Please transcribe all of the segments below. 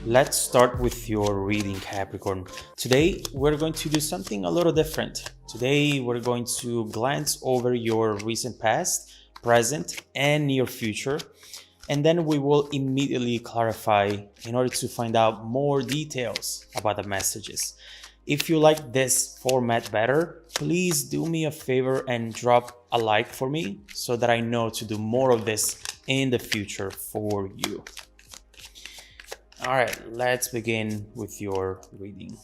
Let's start with your reading, Capricorn. Today, we're going to do something a little different. Today, we're going to glance over your recent past, present, and near future. And then we will immediately clarify in order to find out more details about the messages. If you like this format better, please do me a favor and drop a like for me so that I know to do more of this in the future for you. All right, let's begin with your reading.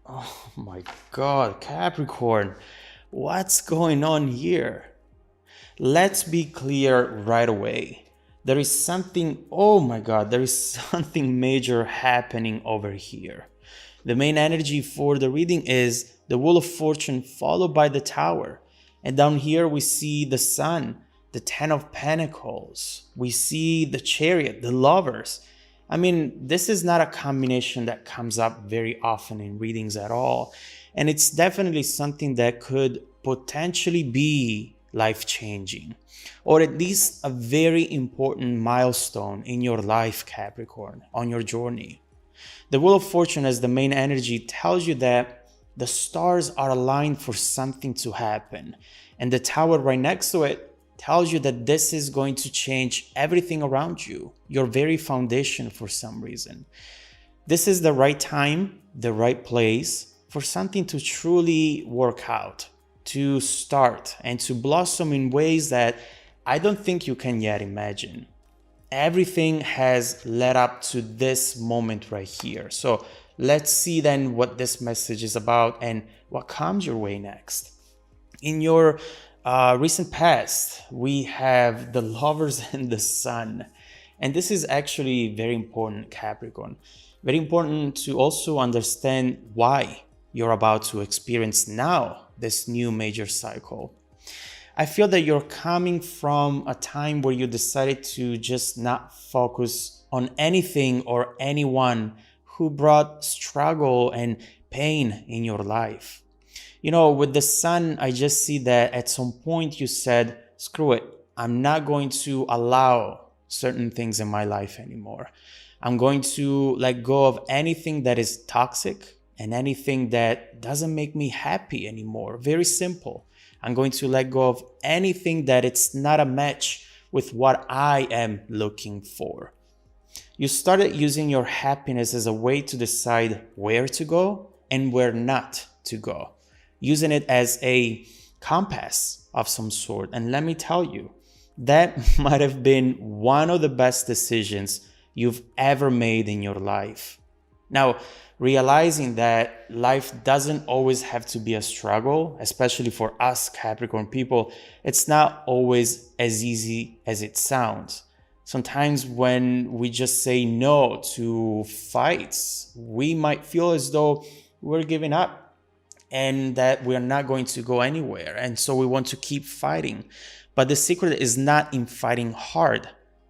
Oh my God, Capricorn, what's going on here? Let's be clear right away. There is something, oh my God, there is something major happening over here. The main energy for the reading is the Wheel of Fortune followed by the Tower. And down here we see the Sun, the Ten of Pentacles. We see the Chariot, the Lovers. I mean, this is not a combination that comes up very often in readings at all. And it's definitely something that could potentially be life-changing, or at least a very important milestone in your life, Capricorn, on your journey. The Wheel of Fortune as the main energy tells you that the stars are aligned for something to happen. And the Tower right next to it tells you that this is going to change everything around you, your very foundation for some reason. This is the right time, the right place for something to truly work out, to start and to blossom in ways that I don't think you can yet imagine. Everything has led up to this moment right here. So let's see then what this message is about and what comes your way next. In your recent past, we have the Lovers and the Sun. And this is actually very important, Capricorn. Very important to also understand why you're about to experience now this new major cycle. I feel that you're coming from a time where you decided to just not focus on anything or anyone who brought struggle and pain in your life. You know, with the Sun, I just see that at some point you said, screw it, I'm not going to allow certain things in my life anymore. I'm going to let go of anything that is toxic and anything that doesn't make me happy anymore. Very simple. I'm going to let go of anything that it's not a match with what I am looking for. You started using your happiness as a way to decide where to go and where not to go, using it as a compass of some sort. And let me tell you, that might have been one of the best decisions you've ever made in your life. Now, realizing that life doesn't always have to be a struggle, especially for us Capricorn people, it's not always as easy as it sounds. Sometimes when we just say no to fights, we might feel as though we're giving up and that we're not going to go anywhere. And so we want to keep fighting. But the secret is not in fighting hard.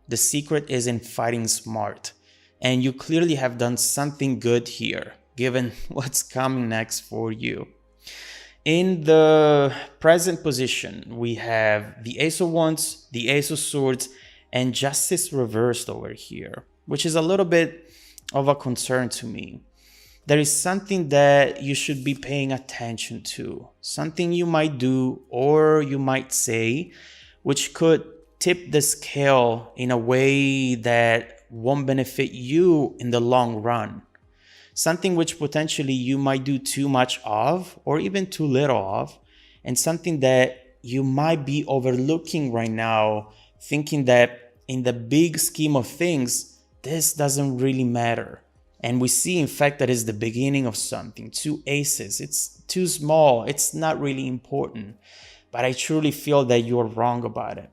The secret is in fighting smart. And you clearly have done something good here, given what's coming next for you. In the present position, we have the Ace of Wands, the Ace of Swords, and Justice reversed over here, which is a little bit of a concern to me. There is something that you should be paying attention to, something you might do or you might say, which could tip the scale in a way that won't benefit you in the long run. Something which potentially you might do too much of or even too little of, and something that you might be overlooking right now, thinking that in the big scheme of things, this doesn't really matter. And we see, in fact, that is the beginning of something. Two aces, it's too small, it's not really important. But I truly feel that you're wrong about it.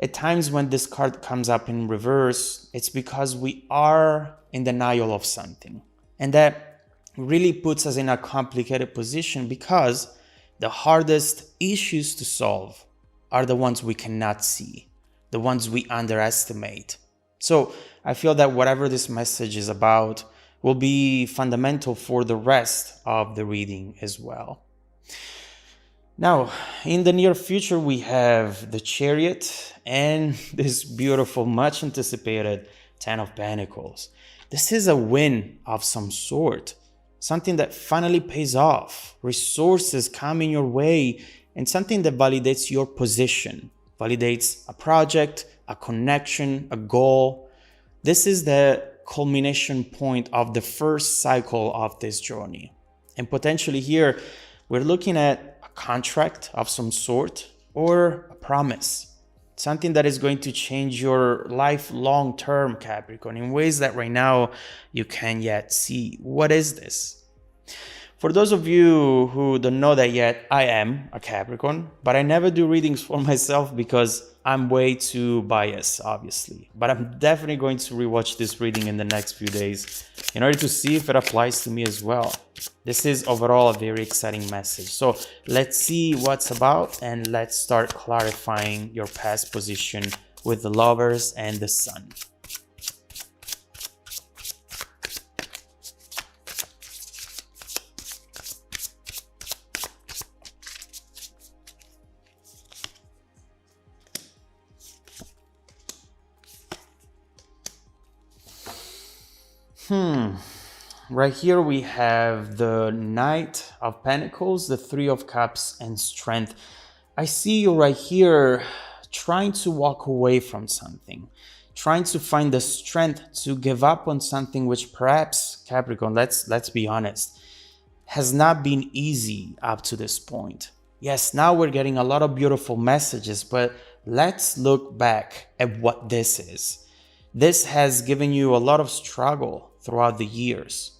At times when this card comes up in reverse, it's because we are in denial of something. And that really puts us in a complicated position because the hardest issues to solve are the ones we cannot see, the ones we underestimate. So I feel that whatever this message is about, will be fundamental for the rest of the reading as well. Now, in the near future, we have the Chariot and this beautiful, much anticipated Ten of Pentacles. This is a win of some sort, something that finally pays off, resources coming your way, and something that validates your position, validates a project, a connection, a goal. This is the culmination point of the first cycle of this journey. And potentially here, we're looking at a contract of some sort or a promise, something that is going to change your life long term, Capricorn, in ways that right now you can't yet see. What is this? For those of you who don't know that yet, I am a Capricorn, but I never do readings for myself because I'm way too biased, obviously. But I'm definitely going to rewatch this reading in the next few days in order to see if it applies to me as well. This is overall a very exciting message. So let's see what's about, and let's start clarifying your past position with the Lovers and the Sun. Right here we have the Knight of Pentacles, the Three of Cups, and Strength. I see you right here trying to walk away from something, trying to find the strength to give up on something which perhaps, Capricorn, let's be honest, has not been easy up to this point. Yes, now we're getting a lot of beautiful messages, but let's look back at what this is. This has given you a lot of struggle throughout the years.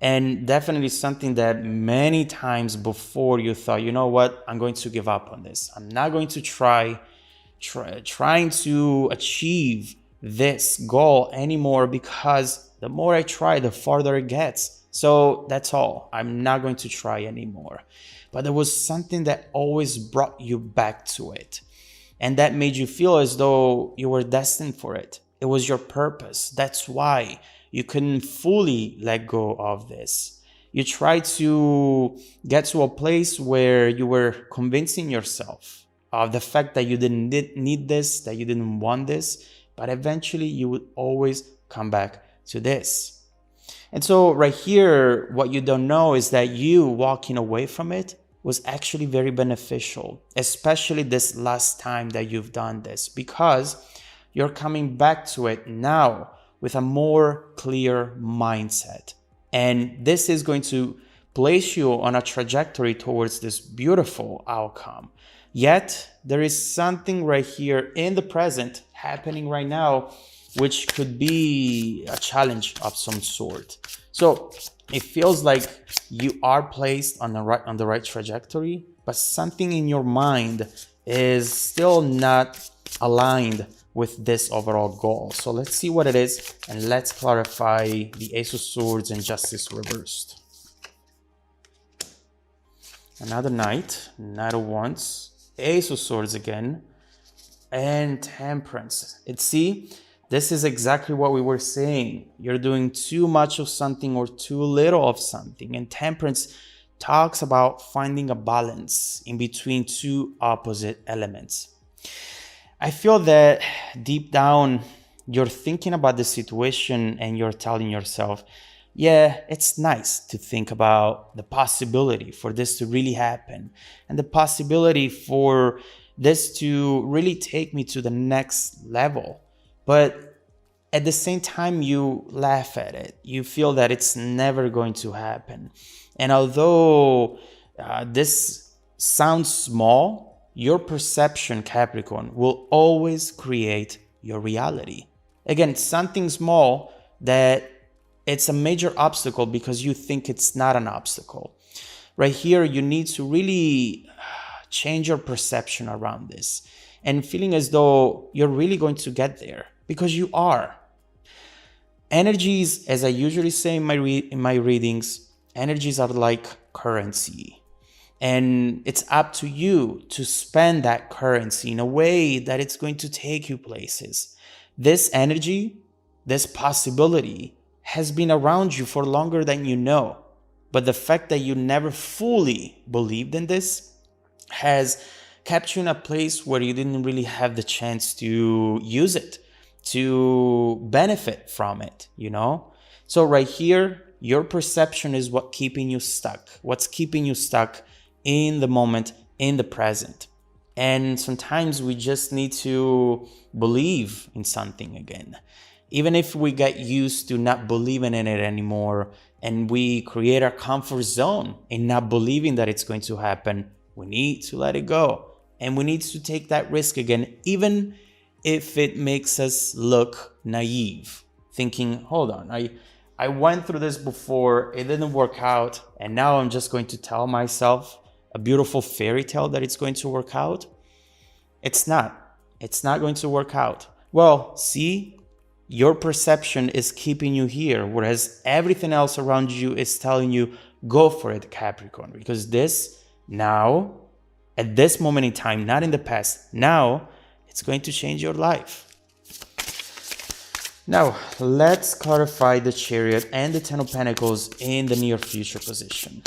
And definitely something that many times before you thought, you know what, I'm going to give up on this. I'm not going to trying to achieve this goal anymore, because the more I try, the farther it gets. So that's all. I'm not going to try anymore. But there was something that always brought you back to it. And that made you feel as though you were destined for it. It was your purpose. That's why you couldn't fully let go of this. You tried to get to a place where you were convincing yourself of the fact that you didn't need this, that you didn't want this, but eventually you would always come back to this. And so right here, what you don't know is that you walking away from it was actually very beneficial, especially this last time that you've done this, because you're coming back to it now with a more clear mindset. And this is going to place you on a trajectory towards this beautiful outcome. Yet, there is something right here in the present happening right now, which could be a challenge of some sort. So it feels like you are placed on the right trajectory, but something in your mind is still not aligned with this overall goal. So let's see what it is, and let's clarify the Ace of Swords and Justice reversed. Another Knight, Knight of Wands, Ace of Swords again, and Temperance. This is exactly what we were saying. You're doing too much of something or too little of something. And Temperance talks about finding a balance in between two opposite elements. I feel that deep down, you're thinking about the situation and you're telling yourself, yeah, it's nice to think about the possibility for this to really happen and the possibility for this to really take me to the next level. But at the same time, you laugh at it. You feel that it's never going to happen. And although this sounds small, your perception, Capricorn, will always create your reality. Again, something small that it's a major obstacle because you think it's not an obstacle. Right here, you need to really change your perception around this and feeling as though you're really going to get there, because you are. Energies, as I usually say in my readings, energies are like currency. And it's up to you to spend that currency in a way that it's going to take you places. This energy, this possibility has been around you for longer than you know. But the fact that you never fully believed in this has kept you in a place where you didn't really have the chance to use it, to benefit from it, you know? So right here, your perception is what's keeping you stuck in the moment, in the present. And sometimes we just need to believe in something again. Even if we get used to not believing in it anymore and we create a comfort zone in not believing that it's going to happen, we need to let it go. And we need to take that risk again, even if it makes us look naive, thinking, hold on, I went through this before, it didn't work out, and now I'm just going to tell myself a beautiful fairy tale that it's going to work out. It's not going to work out. Well, see, your perception is keeping you here, whereas everything else around you is telling you, go for it, Capricorn, because this now, at this moment in time, not in the past, now it's going to change your life. Now, let's clarify the Chariot and the Ten of Pentacles in the near future position.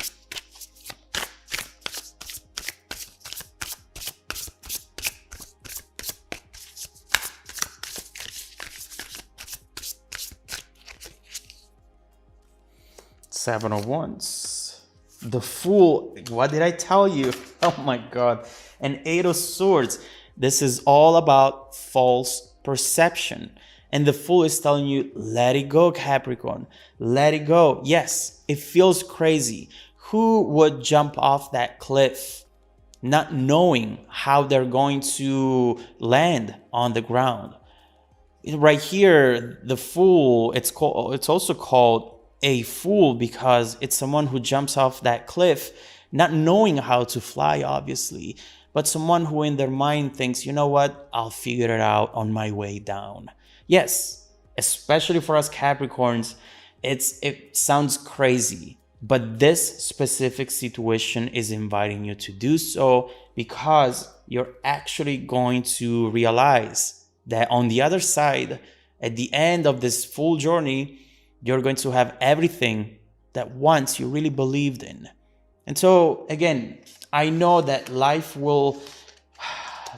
Seven of Wands. The Fool. What did I tell you? Oh my God. And Eight of Swords. This is all about false perception. And the Fool is telling you, let it go, Capricorn. Let it go. Yes, it feels crazy. Who would jump off that cliff not knowing how they're going to land on the ground? Right here, the Fool, it's also called a fool because it's someone who jumps off that cliff not knowing how to fly, obviously, but someone who in their mind thinks, you know what, I'll figure it out on my way down. Yes, especially for us Capricorns, it sounds crazy, but this specific situation is inviting you to do so because you're actually going to realize that on the other side, at the end of this full journey, you're going to have everything that once you really believed in. And so, again, I know that life will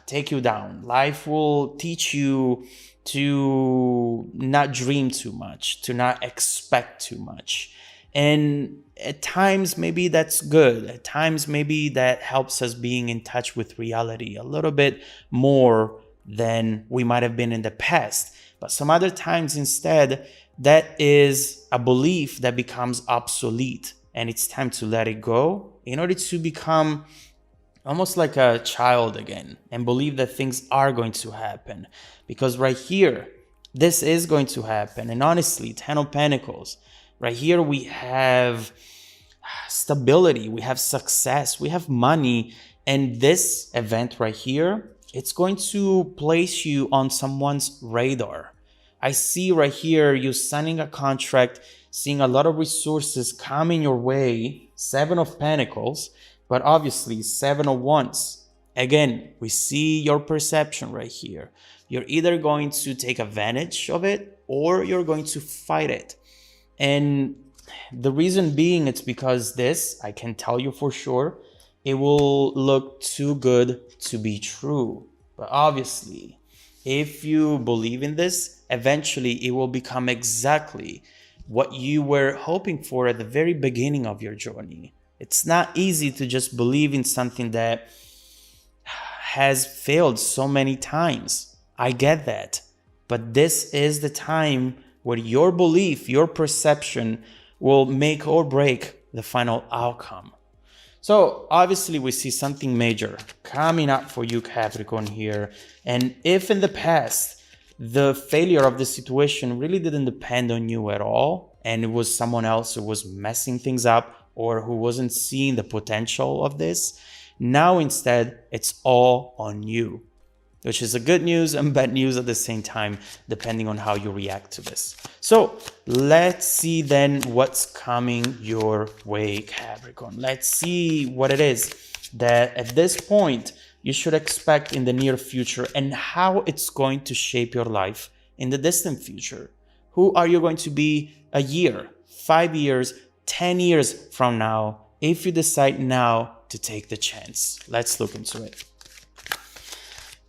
take you down. Life will teach you to not dream too much, to not expect too much. And at times, maybe that's good. At times, maybe that helps us being in touch with reality a little bit more than we might have been in the past. But some other times instead, that is a belief that becomes obsolete and it's time to let it go in order to become almost like a child again and believe that things are going to happen. Because right here, this is going to happen. And honestly, Ten of Pentacles, right here we have stability, we have success, we have money. And this event right here, it's going to place you on someone's radar. I see right here you signing a contract, seeing a lot of resources coming your way, Seven of Pentacles, but obviously Seven of Wands. Again, we see your perception right here. You're either going to take advantage of it or you're going to fight it. And the reason being, it's because this, I can tell you for sure, it will look too good to be true. But obviously, if you believe in this, eventually it will become exactly what you were hoping for at the very beginning of your journey. It's not easy to just believe in something that has failed so many times. I get that. But this is the time where your belief, your perception will make or break the final outcome. So obviously we see something major coming up for you, Capricorn, here. And if in the past, the failure of the situation really didn't depend on you at all, and it was someone else who was messing things up or who wasn't seeing the potential of this, now instead, it's all on you, which is a good news and bad news at the same time, depending on how you react to this. So let's see then what's coming your way, Capricorn. Let's see what it is that at this point you should expect in the near future and how it's going to shape your life in the distant future. Who are you going to be a year, 5 years, 10 years from now if you decide now to take the chance? Let's look into it.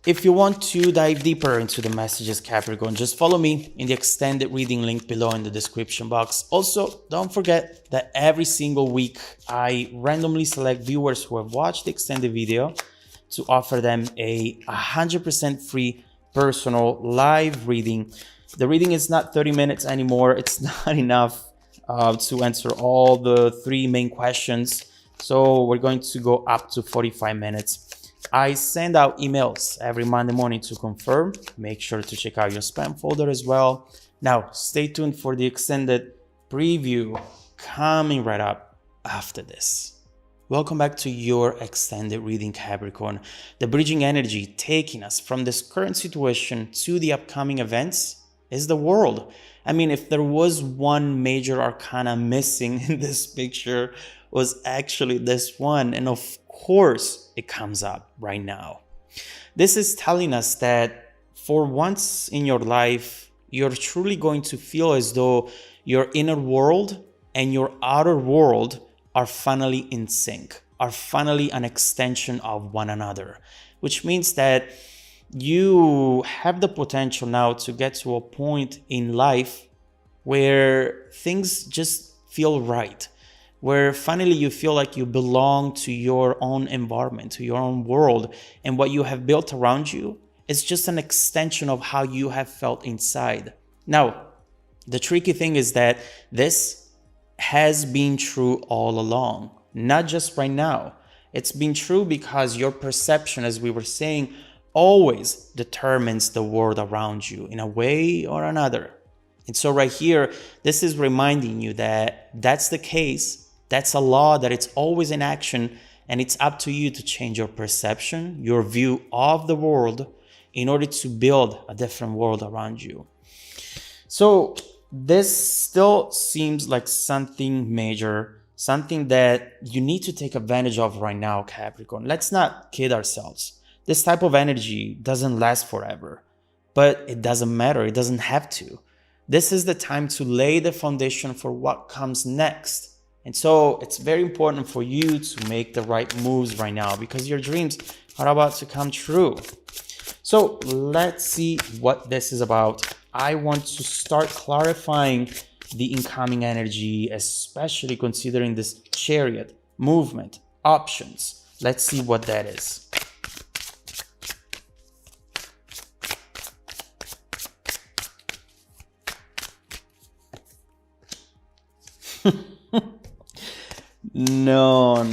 If you want to dive deeper into the messages, Capricorn, just follow me in the extended reading link below in the description box. Also, don't forget that every single week I randomly select viewers who have watched the extended video to offer them a 100% free personal live reading. The reading is not 30 minutes anymore. It's not enough to answer all the 3 main questions. So we're going to go up to 45 minutes. I send out emails every Monday morning to confirm. Make sure to check out your spam folder as well. Now, stay tuned for the extended preview coming right up after this. Welcome back to your extended reading, Capricorn. The bridging energy taking us from this current situation to the upcoming events is the World. I mean, if there was one major arcana missing in this picture, was actually this one. And of course, it comes up right now. This is telling us that for once in your life, you're truly going to feel as though your inner world and your outer world are finally in sync, are finally an extension of one another, which means that you have the potential now to get to a point in life where things just feel right, where finally you feel like you belong to your own environment, to your own world, and what you have built around you is just an extension of how you have felt inside. Now, the tricky thing is that this has been true all along, not just right now. It's been true because your perception, as we were saying, always determines the world around you in a way or another. And so right here, this is reminding you that that's the case. That's a law, that it's always in action, and it's up to you to change your perception, your view of the world in order to build a different world around you. So this still seems like something major, something that you need to take advantage of right now, Capricorn. Let's not kid ourselves. This type of energy doesn't last forever, but it doesn't matter. It doesn't have to. This is the time to lay the foundation for what comes next. And so it's very important for you to make the right moves right now because your dreams are about to come true. So let's see what this is about. I want to start clarifying the incoming energy, especially considering this Chariot, movement, options. Let's see what that is. No.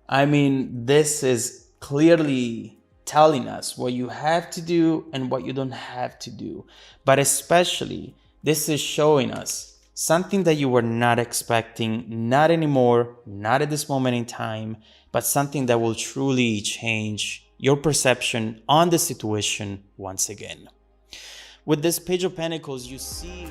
I mean, this is clearly telling us what you have to do and what you don't have to do. But especially, this is showing us something that you were not expecting, not anymore, not at this moment in time, but something that will truly change your perception on the situation once again. With this Page of Pentacles, you see